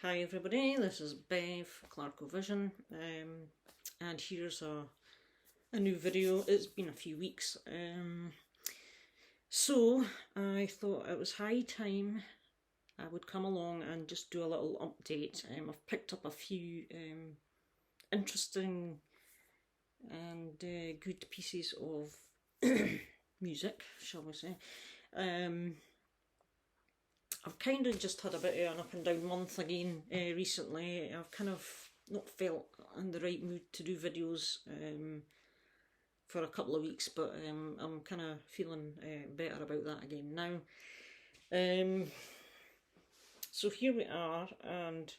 Hi everybody, this is Bev, Clarko Vision, and here's a new video. It's been a few weeks, so I thought it was high time I would come along and just do a little update. I've picked up a few interesting and good pieces of music, shall we say. I've kind of just had a bit of an up and down month again recently. I've kind of not felt in the right mood to do videos for a couple of weeks, but I'm kind of feeling better about that again now. So here we are, and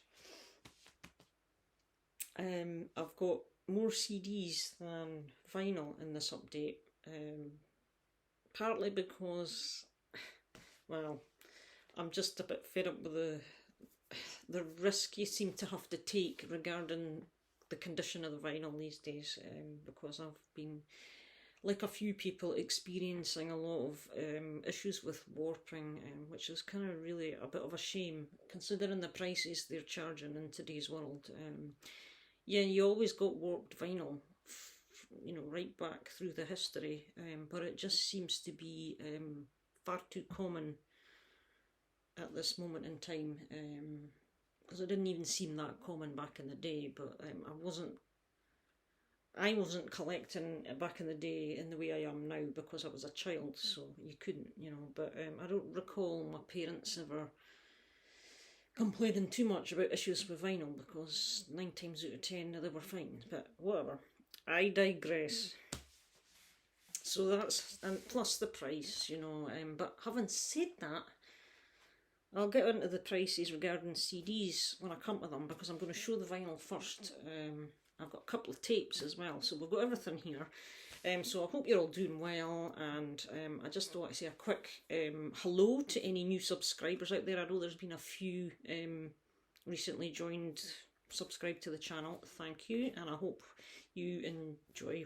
I've got more CDs than vinyl in this update, partly because, well, I'm just a bit fed up with the risk you seem to have to take regarding the condition of the vinyl these days, because I've been, like a few people, experiencing a lot of issues with warping, which is kind of really a bit of a shame considering the prices they're charging in today's world. Yeah, you always got warped vinyl, you know, right back through the history, but it just seems to be far too common at this moment in time, because it didn't even seem that common back in the day. But I wasn't collecting back in the day in the way I am now because I was a child, so you couldn't, you know. But I don't recall my parents ever complaining too much about issues with vinyl, because 9 times out of 10 they were fine. But whatever, I digress. So that's, and plus the price, you know. But having said that, I'll get into the prices regarding CDs when I come to them, because I'm going to show the vinyl first. I've got a couple of tapes as well, so we've got everything here. So I hope you're all doing well, and I just want to say a quick hello to any new subscribers out there. I know there's been a few recently joined, subscribed to the channel. Thank you, and I hope you enjoy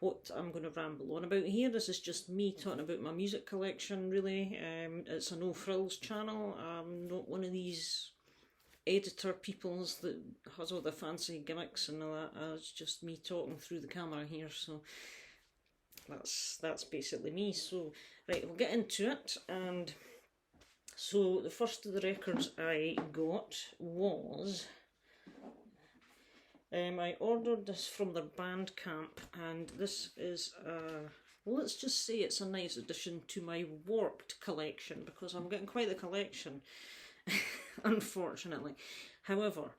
what I'm going to ramble on about here. This is just me talking about my music collection, really. It's a no frills channel. I'm not one of these editor peoples that has all the fancy gimmicks and all that. It's just me talking through the camera here, so that's basically me. So right, we'll get into it. And so the first of the records I got was, I ordered this from their Bandcamp, and this is well, let's just say it's a nice addition to my Warped collection, because I'm getting quite the collection, unfortunately. However,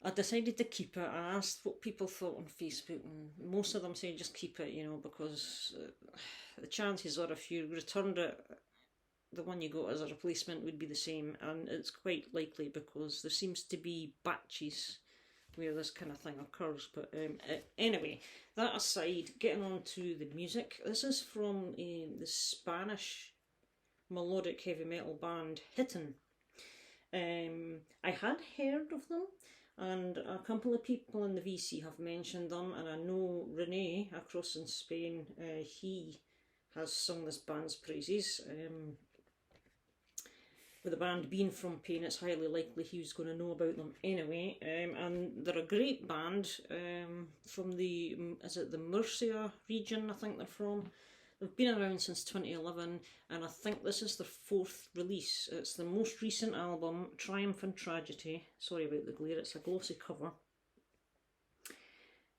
I decided to keep it. I asked what people thought on Facebook, and most of them say just keep it, you know, because the chances are if you returned it, the one you got as a replacement would be the same, and it's quite likely because there seems to be batches where this kind of thing occurs. But anyway, that aside, getting on to the music. This is from the Spanish melodic heavy metal band Hitten. I had heard of them, and a couple of people in the VC have mentioned them, and I know Rene across in Spain, he has sung this band's praises. With the band being from Pain, it's highly likely he was going to know about them anyway. And they're a great band from the, is it the Murcia region, I think they're from. They've been around since 2011, and I think this is their 4th release. It's the most recent album, Triumph and Tragedy. Sorry about the glare, it's a glossy cover.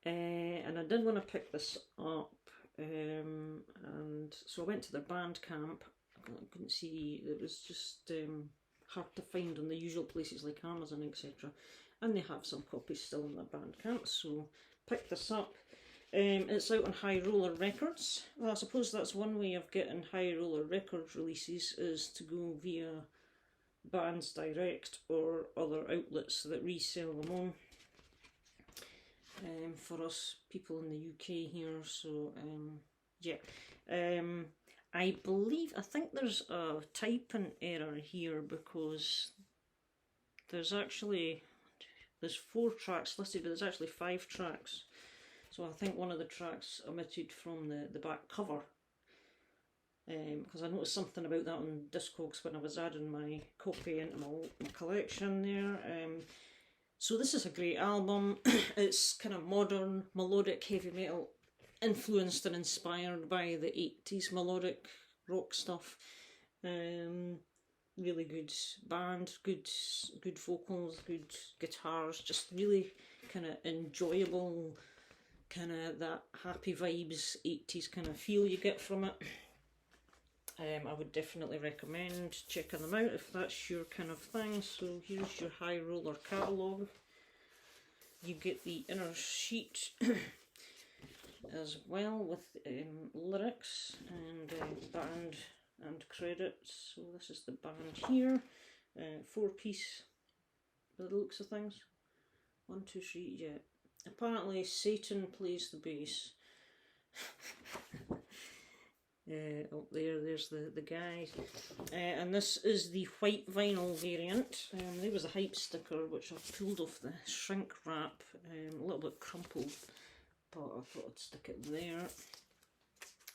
And I did want to pick this up, and so I went to their Bandcamp. I couldn't see, it was just hard to find on the usual places like Amazon, etc. And they have some copies still in their Bandcamp, so picked this up. It's out on High Roller Records. Well, I suppose that's one way of getting High Roller Records releases, is to go via Bands Direct or other outlets that resell them on. For us people in the UK here, so yeah. I think there's a typing error here, because there's 4 tracks listed, but there's actually 5 tracks. So I think one of the tracks omitted from the back cover. because I noticed something about that on Discogs when I was adding my copy into my collection there. So this is a great album. It's kind of modern, melodic heavy metal, influenced and inspired by the 80s melodic rock stuff. Really good band, good vocals, good guitars, just really kind of enjoyable, kind of that happy vibes 80s kind of feel you get from it. I would definitely recommend checking them out if that's your kind of thing. So here's your High Roller catalogue. You get the inner sheet as well with lyrics and band and credits. So this is the band here, 4-piece by the looks of things. 1, 2, 3, yeah. Apparently Satan plays the bass. Up there's the guy. And this is the white vinyl variant. There was a hype sticker which I've pulled off the shrink wrap, a little bit crumpled, but I thought I'd stick it there.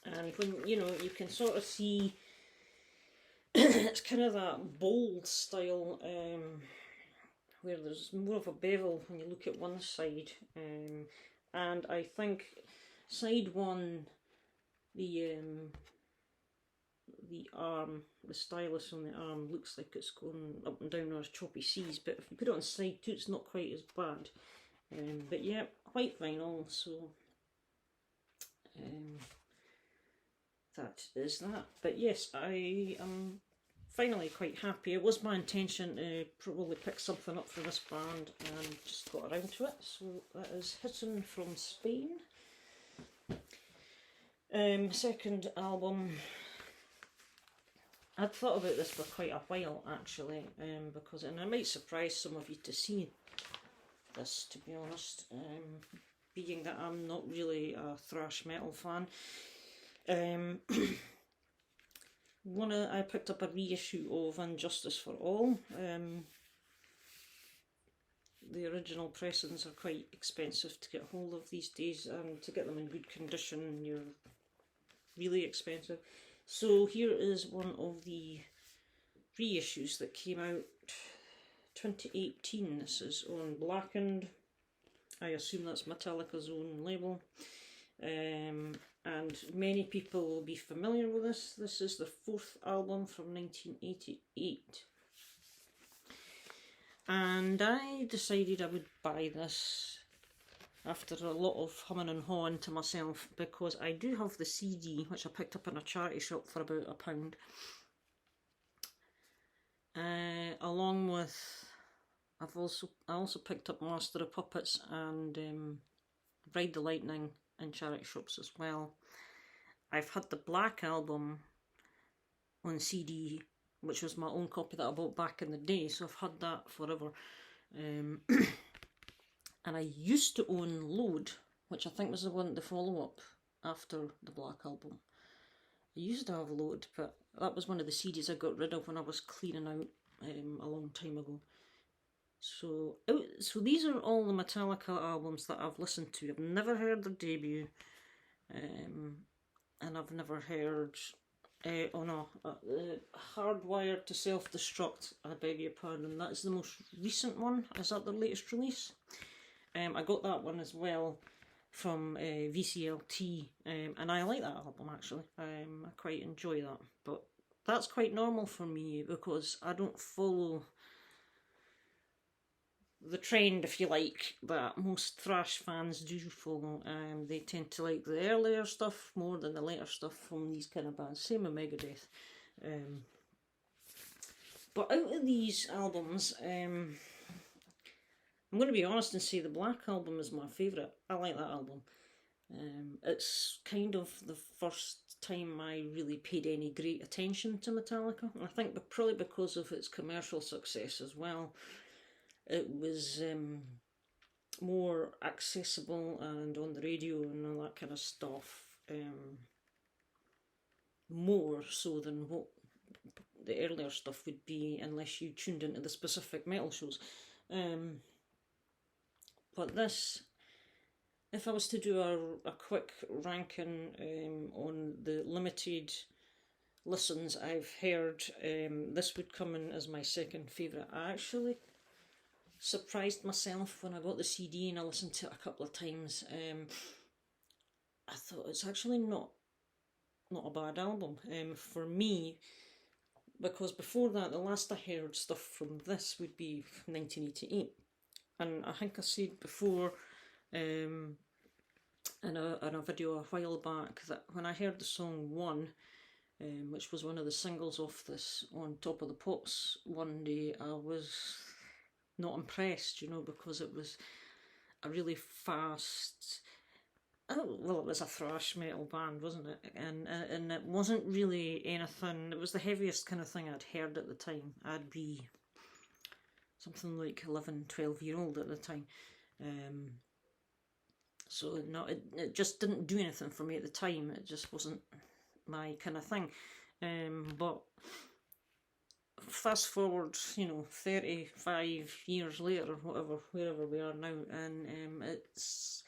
And when, you know, you can sort of see it's kind of that bold style, where there's more of a bevel when you look at one side, and I think side one, the arm, the stylus on the arm looks like it's going up and down as choppy seas, but if you put it on side two, it's not quite as bad. But yeah, white vinyl, so that is that. But yes, I am finally quite happy. It was my intention to probably pick something up for this band and just got around to it. So that is Hidden from Spain. Second album, I'd thought about this for quite a while actually, because, and I might surprise some of you to see this, to be honest, being that I'm not really a thrash metal fan. I picked up a reissue of Injustice for All. The original pressings are quite expensive to get hold of these days, and to get them in good condition, you're really expensive. So here is one of the reissues that came out 2018. This is on Blackened. I assume that's Metallica's own label. And many people will be familiar with this. This is the 4th album from 1988. And I decided I would buy this after a lot of humming and hawing to myself, because I do have the CD, which I picked up in a charity shop for about £1. Along with, I also picked up Master of Puppets and Ride the Lightning in charity shops as well. I've had the Black Album on CD, which was my own copy that I bought back in the day, so I've had that forever. And I used to own Load, which I think was the follow-up after the Black Album. I used to have Load, but that was one of the CDs I got rid of when I was cleaning out a long time ago. So these are all the Metallica albums that I've listened to. I've never heard their debut, and I've never heard, Hardwired to Self-Destruct, I beg your pardon. That is the most recent one. Is that the latest release? I got that one as well from VCLT, and I like that album actually. I quite enjoy that, but that's quite normal for me because I don't follow the trend, if you like, that most thrash fans do follow. They tend to like the earlier stuff more than the later stuff from these kind of bands. Same with Megadeth. But out of these albums, I'm going to be honest and say the Black Album is my favourite. I like that album. It's kind of the first time I really paid any great attention to Metallica. I think probably because of its commercial success as well. It was more accessible and on the radio and all that kind of stuff. More so than what the earlier stuff would be, unless you tuned into the specific metal shows. But this, if I was to do a quick ranking on the limited listens I've heard, this would come in as my second favourite. I actually surprised myself when I got the CD and I listened to it a couple of times. I thought it's actually not a bad album for me, because before that, the last I heard stuff from this would be 1988, and I think I said before in a video a while back that when I heard the song One, which was one of the singles off this, On Top of the Pops, one day, I was not impressed, because it was a really fast, well, it was a thrash metal band, wasn't it? And it wasn't really anything, it was the heaviest kind of thing I'd heard at the time. I'd be something like 11, 12-year-old at the time. So no, it just didn't do anything for me at the time. It just wasn't my kind of thing. But fast forward, 35 years later or whatever, wherever we are now, and it's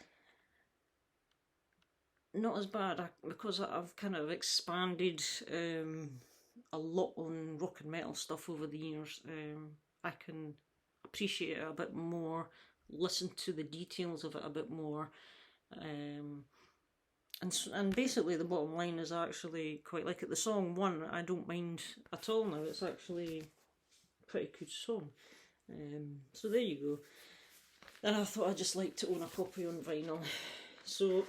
not as bad because I've kind of expanded a lot on rock and metal stuff over the years. I can appreciate it a bit more, listen to the details of it a bit more, and basically the bottom line is I actually quite like it. The song One, I don't mind at all now. It's actually a pretty good song. So there you go. And I thought I'd just like to own a copy on vinyl. So,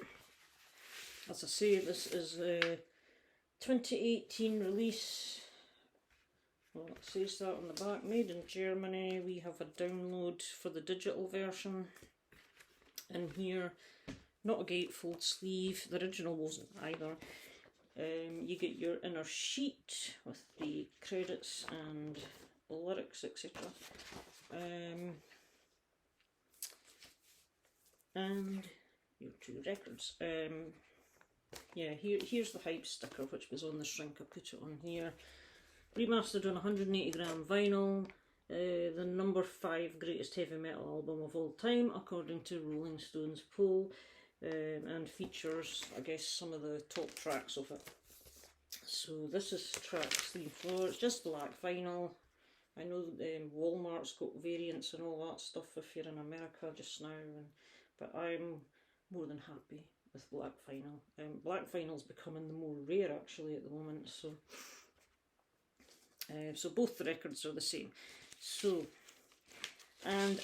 as I say, this is a 2018 release. Well, it says that on the back. Made in Germany. We have a download for the digital version in here. Not a gatefold sleeve. The original wasn't either. You get your inner sheet with the credits and lyrics, etc. And your two records. Yeah, here's the hype sticker, which was on the shrink. I put it on here. Remastered on 180-gram vinyl. The number 5 greatest heavy metal album of all time, according to Rolling Stone's poll. And features, I guess, some of the top tracks of it. So this is track 3 and 4. It's just black vinyl. I know Walmart's got variants and all that stuff if you're in America just now, but I'm more than happy with black vinyl. Black vinyl's becoming the more rare actually at the moment, so so both the records are the same. So, and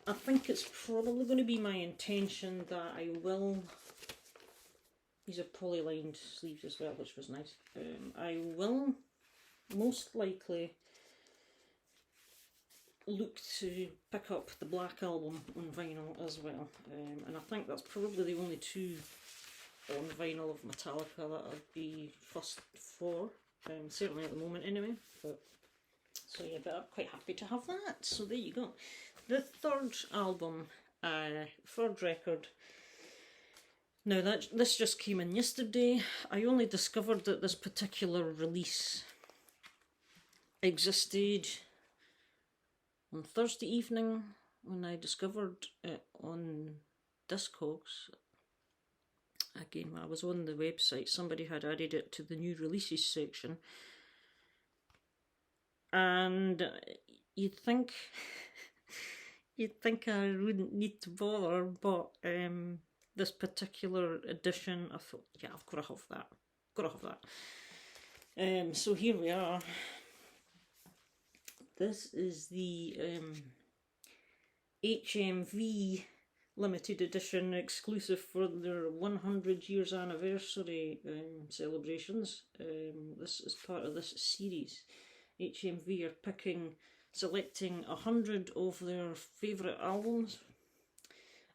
I think it's probably going to be my intention that I will, these are poly-lined sleeves as well, which was nice. I will most likely look to pick up the Black Album on vinyl as well. And I think that's probably the only two on vinyl of Metallica that I'd be fussed for. Certainly at the moment anyway. But so yeah, but I'm quite happy to have that. So there you go. The third album, third record. Now this just came in yesterday. I only discovered that this particular release existed on Thursday evening when I discovered it on Discogs. Again, when I was on the website, somebody had added it to the new releases section. And you'd think I wouldn't need to bother, but this particular edition, I thought, yeah, I've got to have that. Got to have that. So here we are. This is the HMV limited edition exclusive for their 100 years anniversary celebrations. This is part of this series. HMV are selecting 100 of their favourite albums.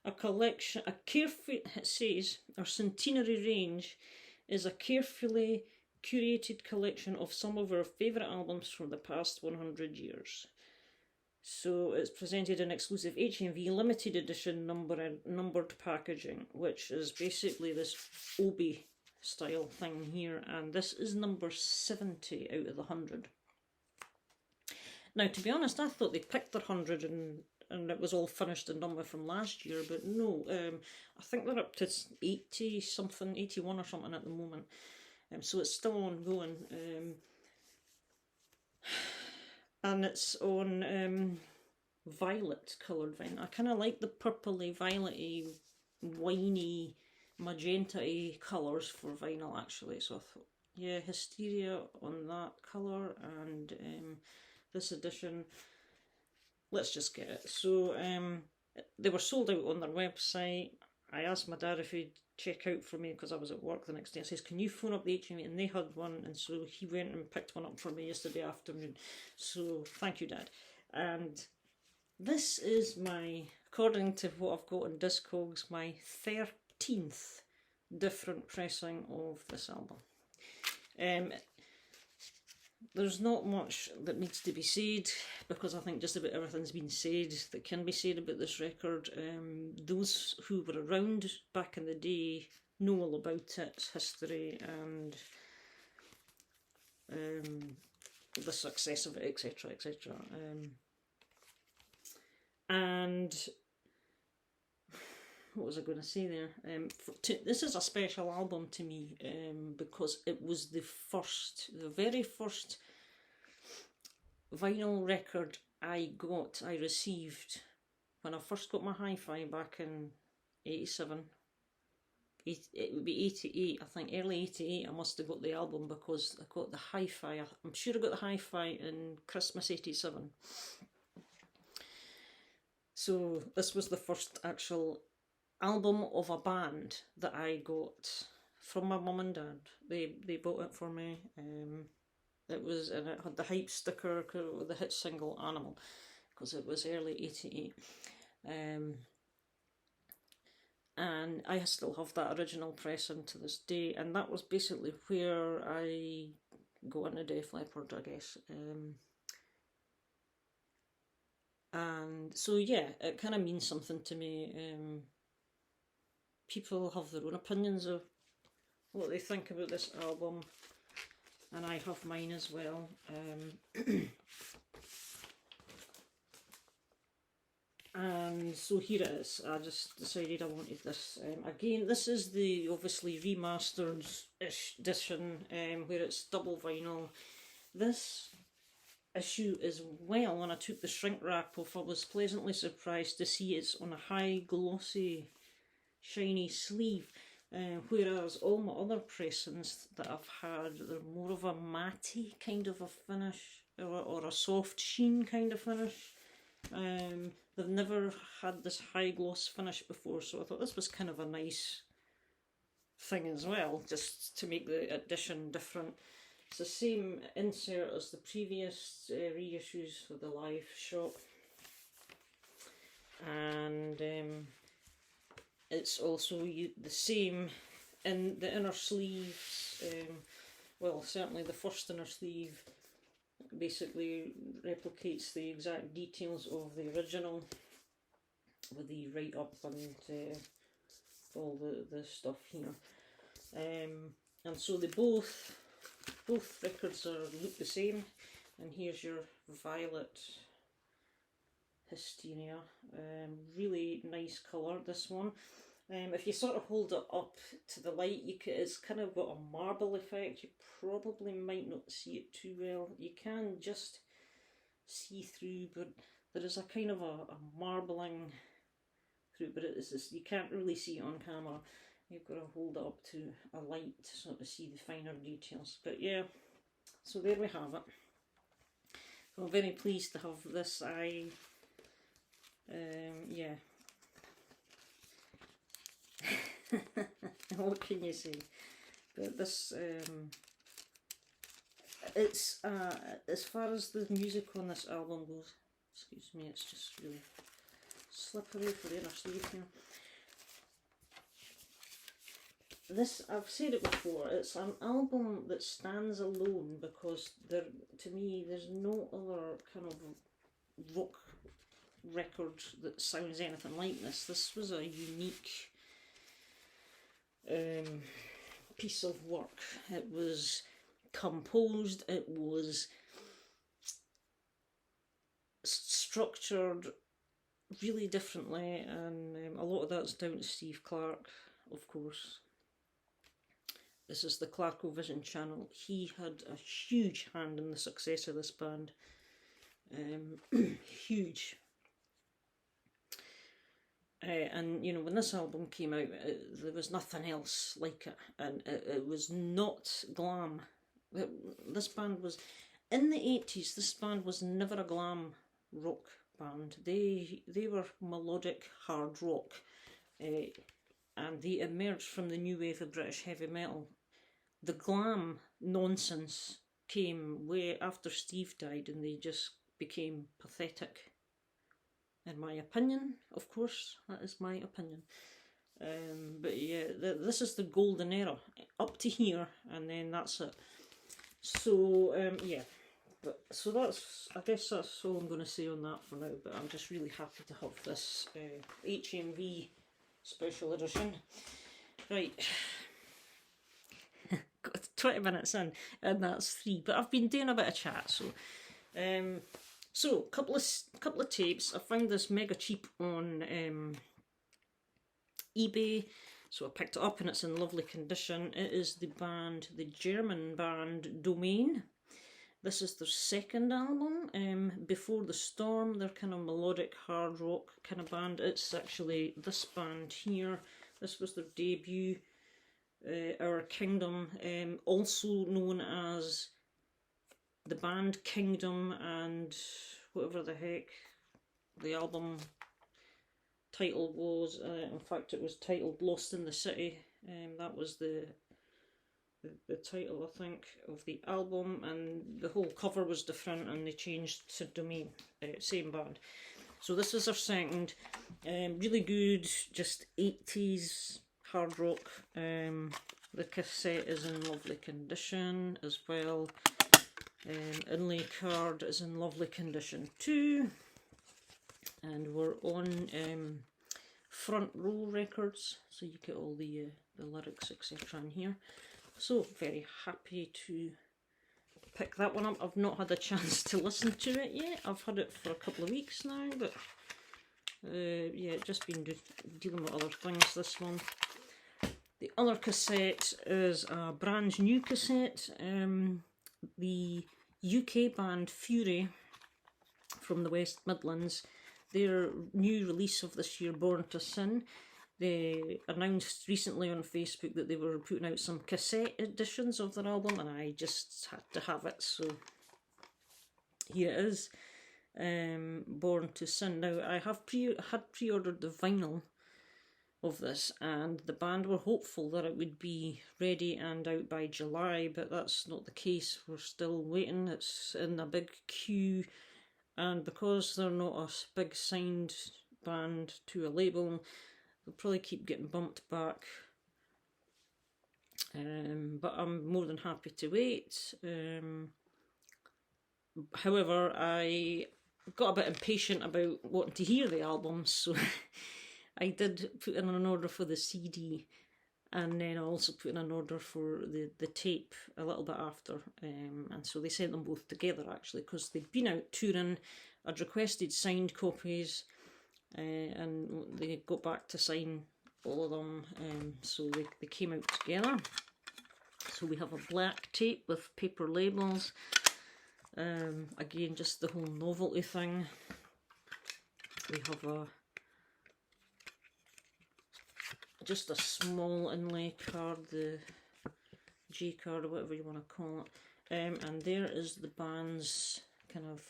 A collection, it says, our centenary range is a carefully curated collection of some of our favourite albums from the past 100 years. So it's presented in exclusive HMV limited edition numbered packaging, which is basically this Obi style thing here, and this is number 70 out of the 100. Now, to be honest, I thought they picked their 100 and it was all finished and done with from last year, but no, I think they're up to 80 something, 81 or something at the moment. So it's still ongoing, and it's on violet coloured vinyl. I kind of like the purpley, violet-y, winey, magenta-y colours for vinyl actually, so I thought, yeah, Hysteria on that colour, and this edition, let's just get it. So they were sold out on their website. I asked my dad if he'd check out for me because I was at work the next day. I says, can you phone up the HMV? And they had one, and so he went and picked one up for me yesterday afternoon. So thank you, Dad. And this is my, according to what I've got on Discogs, my 13th different pressing of this album. There's not much that needs to be said because I think just about everything's been said that can be said about this record. Those who were around back in the day know all about its history and the success of it, etc., etc. And what was I going to say there? This is a special album to me because it was the very first vinyl record I received when I first got my hi-fi back in 87. It would be 88, I think, early 88. I must have got the album because I got the hi-fi. I'm sure I got the hi-fi in Christmas 87. So this was the first actual album of a band that I got from my mum and dad. They bought it for me. It had the hype sticker with the hit single Animal because it was early 88. And I still have that original pressing to this day, and that was basically where I got into Def Leppard, I guess. And so yeah, it kind of means something to me. People have their own opinions of what they think about this album, and I have mine as well. And so here it is. I just decided I wanted this. Again, this is the obviously remastered-ish edition where it's double vinyl. This issue as well, when I took the shrink wrap off, I was pleasantly surprised to see it's on a high glossy shiny sleeve, whereas all my other pressings that I've had, they're more of a matte kind of a finish, or a soft sheen kind of finish. They've never had this high gloss finish before, so I thought this was kind of a nice thing as well, just to make the edition different. It's the same insert as the previous reissues for the live shop, and it's also the same in the inner sleeves. Well, certainly the first inner sleeve basically replicates the exact details of the original with the write up and all the stuff here. And so they both records look the same. And here's your Violet Hysteria. Really nice colour, this one. If you sort of hold it up to the light, it's kind of got a marble effect. You probably might not see it too well. You can just see through, but there is a kind of a marbling through, but you can't really see it on camera. You've got to hold it up to a light to sort of see the finer details. But yeah, so there we have it. So I'm very pleased to have this. Yeah. What can you say? But this, it's as far as the music on this album goes. Excuse me, it's just really slippery for the inner sleeve here. This, I've said it before, it's an album that stands alone because to me there's no other kind of rock record that sounds anything like this. This was a unique piece of work. It was composed, it was structured really differently, and a lot of that's down to Steve Clark, of course. this is the ClarkoVision channel. He had a huge hand in the success of this band. Huge. And you know, when this album came out, there was nothing else like it, and it was not glam. This band was, in the 80s, this band was never a glam rock band. They were melodic hard rock, and they emerged from the new wave of British heavy metal. The glam nonsense came way after Steve died, and they just became pathetic. In my opinion, of course, that is my opinion. But yeah, this is the golden era, up to here, and then that's it. So, yeah. But, so that's, I guess that's all I'm going to say on that for now, but I'm just really happy to have this HMV special edition. Right. Got 20 minutes in, and that's 3, but I've been doing a bit of chat, so... So, couple of tapes. I found this mega cheap on eBay, so I picked it up and it's in lovely condition. It is the German band Domain. This is their second album. Before the Storm, they're kind of melodic hard rock kind of band. It's actually this band here. This was their debut, Our Kingdom, also known as the band Kingdom and whatever the heck the album title was. In fact, it was titled Lost in the City. That was the title, I think, of the album, and the whole cover was different, and they changed to Domain. Same band. So this is our second. Really good, just 80s hard rock. The cassette is in lovely condition as well. Inlay card is in lovely condition too, and we're on Front Row Records, so you get all the lyrics etc. in here. So very happy to pick that one up. I've not had a chance to listen to it yet. I've had it for a couple of weeks now, but yeah, just been dealing with other things this month. The other cassette is a brand new cassette. The UK band Fury from the West Midlands, their new release of this year, Born to Sin, they announced recently on Facebook that they were putting out some cassette editions of their album, and I just had to have it, so here it is, Born to Sin. Now, I have pre-ordered the vinyl of this, and the band were hopeful that it would be ready and out by July, but that's not the case. We're still waiting. It's in a big queue, and because they're not a big signed band to a label, they'll probably keep getting bumped back. But I'm more than happy to wait. However, I got a bit impatient about wanting to hear the album, so I did put in an order for the CD, and then I also put in an order for the tape a little bit after, and so they sent them both together actually, because they'd been out touring. I'd requested signed copies, and they got back to sign all of them, so they came out together. So we have a black tape with paper labels, again just the whole novelty thing. We have just a small inlay card, the G card or whatever you want to call it, and there is the band's kind of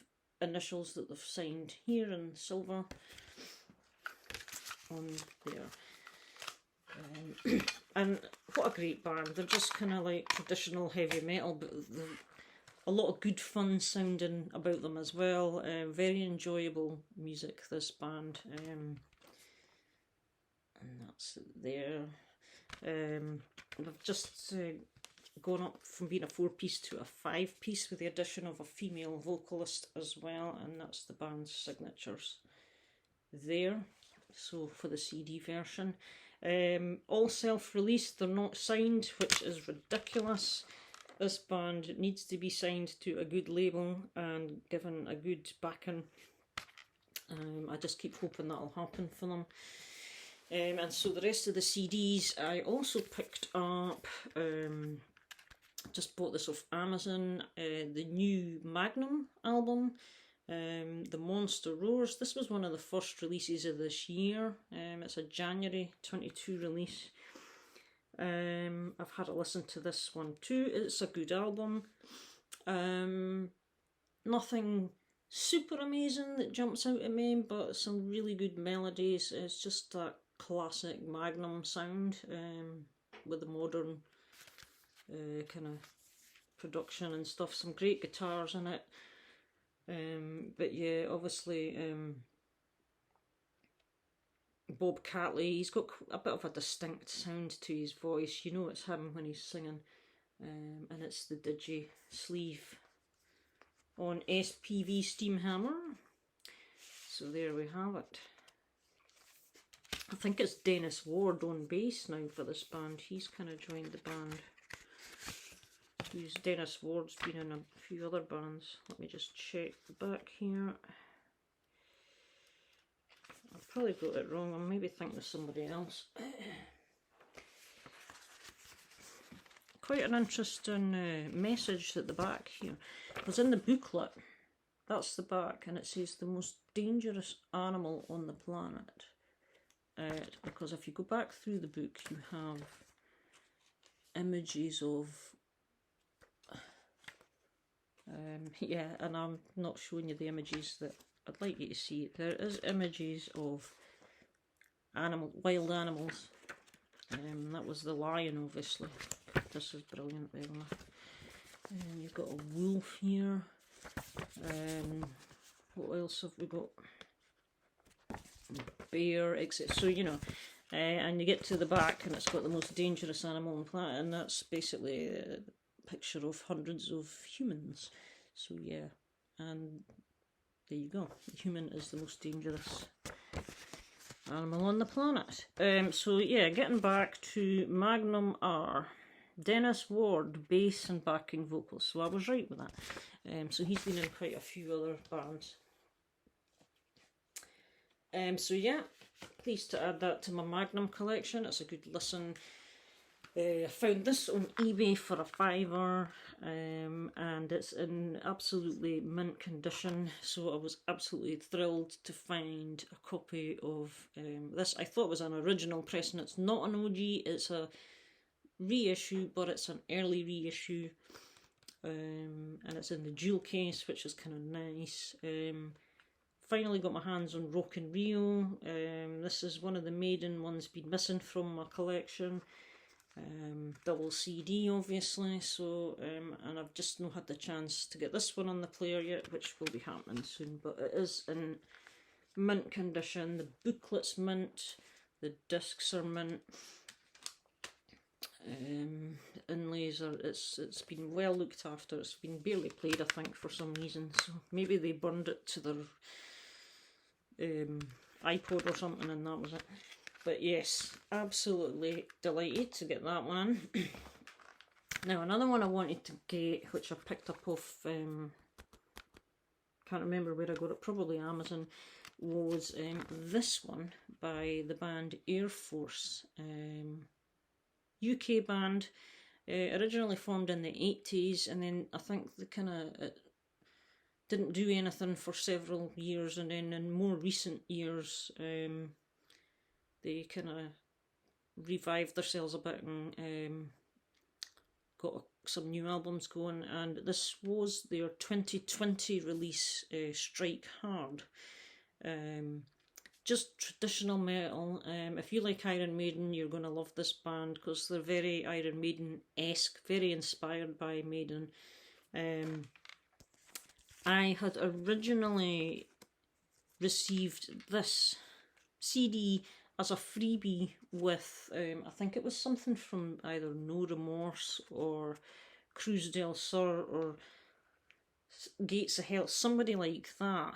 initials that they've signed here in silver on there. And what a great band. They're just kind of like traditional heavy metal, but a lot of good fun sounding about them as well. Very enjoyable music, this band. And that's there. I've just gone up from being a 4-piece to a 5-piece with the addition of a female vocalist as well, and that's the band's signatures there. So for the CD version, all self-released, they're not signed, which is ridiculous. This band needs to be signed to a good label and given a good backing. I just keep hoping that'll happen for them. And so the rest of the CDs I also picked up. Just bought this off Amazon. The new Magnum album, The Monster Roars. This was one of the first releases of this year. It's a January 22 release. I've had a listen to this one too. It's a good album. Nothing super amazing that jumps out at me, but some really good melodies. It's just that classic Magnum sound, with the modern kind of production and stuff. Some great guitars in it. But yeah, obviously Bob Catley, he's got a bit of a distinct sound to his voice. You know it's him when he's singing. And it's the Digi sleeve on SPV Steamhammer. So there we have it. I think it's Dennis Ward on bass now for this band. He's kind of joined the band. Dennis Ward's been in a few other bands. Let me just check the back here. I've probably got it wrong. I'm maybe thinking of somebody else. Quite an interesting message at the back here. Because in the booklet, that's the back, and it says the most dangerous animal on the planet. Because if you go back through the book, you have images of yeah, and I'm not showing you the images that I'd like you to see. There is images of wild animals. That was the lion, obviously. This is brilliant, by the way. You've got a wolf here. What else have we got? Bear, etc. So, you know, and you get to the back and it's got the most dangerous animal on the planet, and that's basically a picture of hundreds of humans. So yeah, and there you go. The human is the most dangerous animal on the planet. So yeah, getting back to Magnum R. Dennis Ward, bass and backing vocals. So I was right with that. So he's been in quite a few other bands. So yeah, pleased to add that to my Magnum collection. It's a good listen. I found this on eBay for £5, and it's in absolutely mint condition, so I was absolutely thrilled to find a copy of this. I thought it was an original pressing. It's not an OG, it's a reissue, but it's an early reissue, and it's in the jewel case, which is kind of nice. Finally got my hands on Rock and Rio. This is one of the Maiden ones been missing from my collection. Double CD, obviously, so and I've just not had the chance to get this one on the player yet, which will be happening soon, but it is in mint condition. The booklet's mint, the discs are mint, inlays are, it's been well looked after. It's been barely played, I think, for some reason, so maybe they burned it to their iPod or something and that was it. But yes, absolutely delighted to get that one. Now another one I wanted to get, which I picked up off, can't remember where I got it, probably Amazon, was this one by the band Air Force. UK band, originally formed in the 80s, and then I think they kind of didn't do anything for several years, and then in more recent years they kind of revived themselves a bit and got some new albums going, and this was their 2020 release, Strike Hard. Just traditional metal. If you like Iron Maiden, you're going to love this band because they're very Iron Maiden-esque, very inspired by Maiden. I had originally received this CD as a freebie with, I think it was something from either No Remorse or Cruz del Sur or Gates of Hell, somebody like that,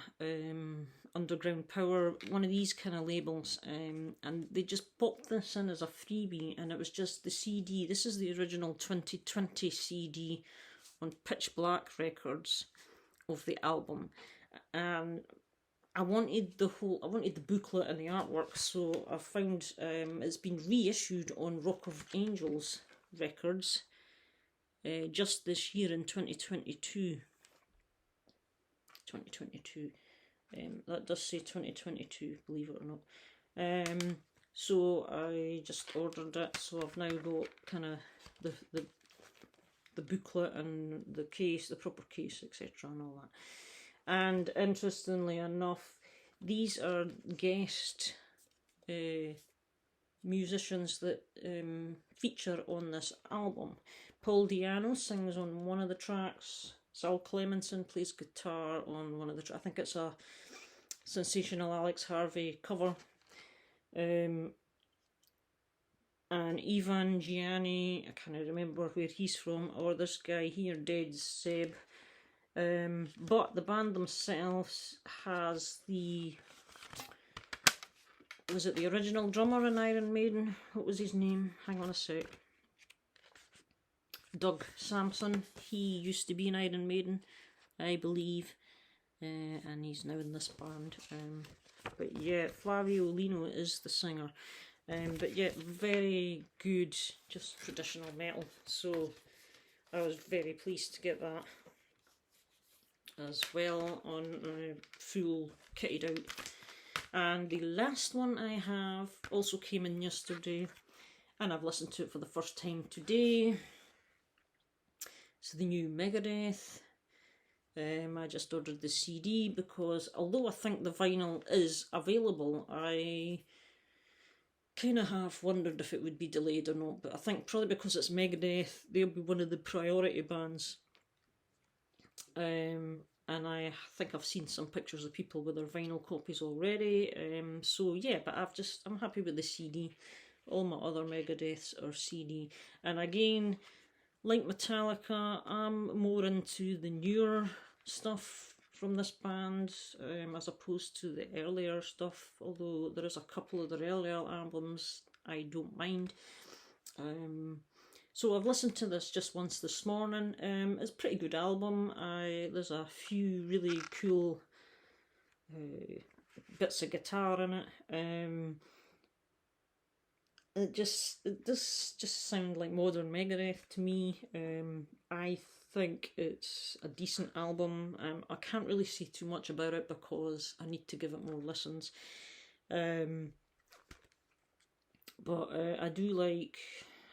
Underground Power, one of these kind of labels, and they just popped this in as a freebie, and it was just the CD. This is the original 2020 CD on Pitch Black Records of the album, and I wanted the booklet and the artwork, so I found it's been reissued on Rock of Angels Records just this year in 2022. 2022. That does say 2022, believe it or not. So I just ordered it, so I've now got kind of the booklet and the case, the proper case, etc. and all that. And interestingly enough, these are guest musicians that feature on this album. Paul Di'Anno sings on one of the tracks. Sal Clemenson plays guitar on one of the tracks. I think it's a Sensational Alex Harvey cover. And Ivan Gianni, I can't remember where he's from, or this guy here, Dead Seb. But the band themselves has was it the original drummer in Iron Maiden? What was his name? Hang on a sec. Doug Sampson. He used to be in Iron Maiden, I believe, and he's now in this band. But yeah, Flavio Lino is the singer. But yeah, very good, just traditional metal. So I was very pleased to get that as well on full kitted out. And the last one I have also came in yesterday, and I've listened to it for the first time today. It's the new Megadeth. I just ordered the CD because although I think the vinyl is available, I kind of have wondered if it would be delayed or not. But I think probably because it's Megadeth, they'll be one of the priority bands. And I think I've seen some pictures of people with their vinyl copies already. So yeah, but I'm happy with the CD. All my other Megadeths are CD. And again, like Metallica, I'm more into the newer stuff from this band as opposed to the earlier stuff. Although there is a couple of their earlier albums I don't mind. So I've listened to this just once this morning. It's a pretty good album. There's a few really cool bits of guitar in it. It does just sound like modern Megadeth to me. I think it's a decent album. I can't really say too much about it because I need to give it more listens. But I do like,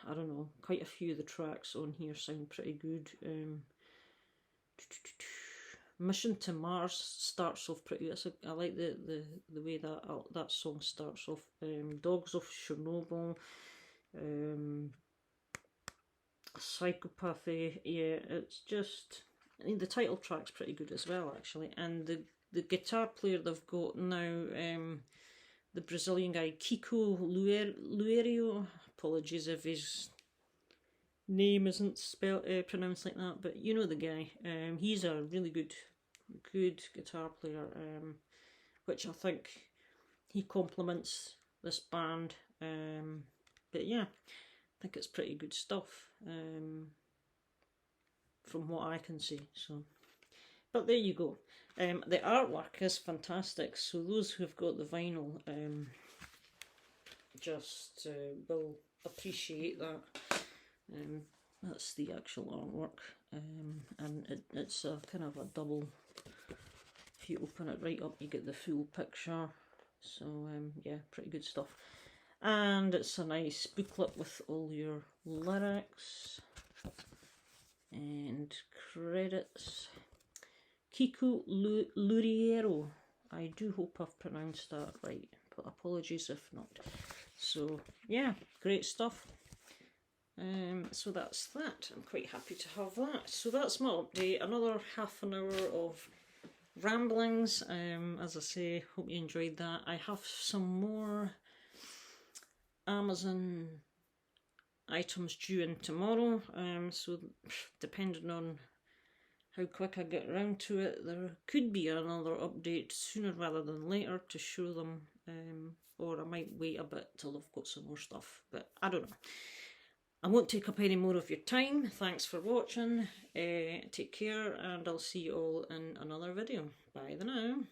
I don't know, quite a few of the tracks on here sound pretty good. Mission to Mars starts off pretty good. I like the way that song starts off. Dogs of Chernobyl, Psychopathy. Yeah, it's just, I mean, the title track's pretty good as well, actually. And the guitar player they've got now, the Brazilian guy Kiko Luerio. Apologies if his name isn't pronounced like that, but you know the guy. He's a really good guitar player, which I think he complements this band. But yeah, I think it's pretty good stuff from what I can see. So, but there you go. The artwork is fantastic. So those who have got the vinyl just will appreciate that. That's the actual artwork, and it's a kind of a double. If you open it right up, you get the full picture. So yeah, pretty good stuff. And it's a nice booklet with all your lyrics and credits. Kiko Luriero. I do hope I've pronounced that right, but apologies if not. So yeah, great stuff. So that's that. I'm quite happy to have that. So that's my update. Another half an hour of ramblings. As I say, hope you enjoyed that. I have some more Amazon items due in tomorrow. So depending on how quick I get around to it, there could be another update sooner rather than later to show them. Or I might wait a bit till I've got some more stuff. But I don't know. I won't take up any more of your time. Thanks for watching. Take care, and I'll see you all in another video. Bye for now.